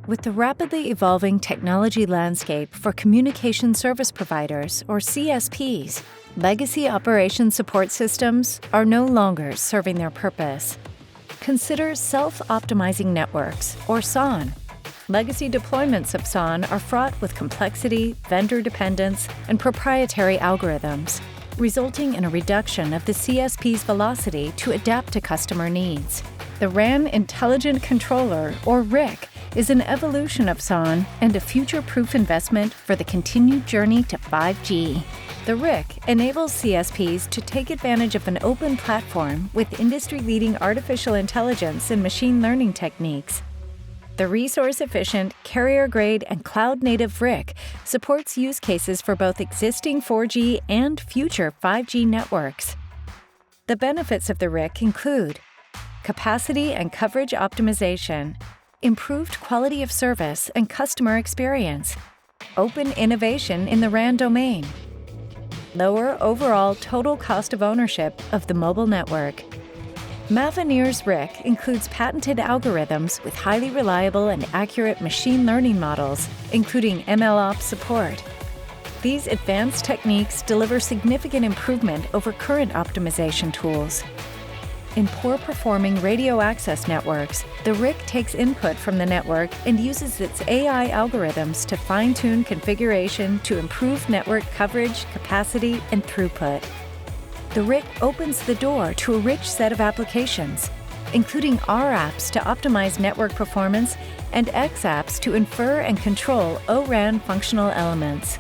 With the rapidly evolving technology landscape for communication service providers, or CSPs, legacy operation support systems are no longer serving their purpose. Consider self-optimizing networks, or SON. Legacy deployments of SON are fraught with complexity, vendor dependence, and proprietary algorithms, resulting in a reduction of the CSP's velocity to adapt to customer needs. The RAN Intelligent Controller, or RIC, is an evolution of SON and a future-proof investment for the continued journey to 5G. The RIC enables CSPs to take advantage of an open platform with industry-leading artificial intelligence and machine learning techniques. The resource-efficient, carrier-grade, and cloud-native RIC supports use cases for both existing 4G and future 5G networks. The benefits of the RIC include capacity and coverage optimization, improved quality of service and customer experience, open innovation in the RAN domain, lower overall total cost of ownership of the mobile network. Mavenir's RIC includes patented algorithms with highly reliable and accurate machine learning models, including MLOps support. These advanced techniques deliver significant improvement over current optimization tools. In poor-performing radio access networks, the RIC takes input from the network and uses its AI algorithms to fine-tune configuration to improve network coverage, capacity, and throughput. The RIC opens the door to a rich set of applications, including R apps to optimize network performance and X apps to infer and control O-RAN functional elements.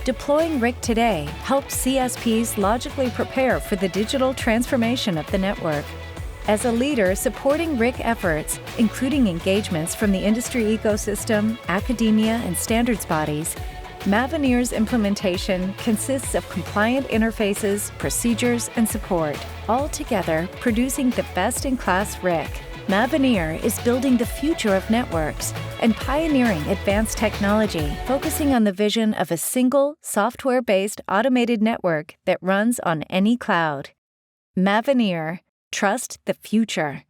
Deploying RIC today helps CSPs logically prepare for the digital transformation of the network. As a leader supporting RIC efforts, including engagements from the industry ecosystem, academia, and standards bodies, Mavenir's implementation consists of compliant interfaces, procedures, and support, all together producing the best-in-class RIC. Mavenir is building the future of networks and pioneering advanced technology, focusing on the vision of a single, software-based automated network that runs on any cloud. Mavenir, trust the future.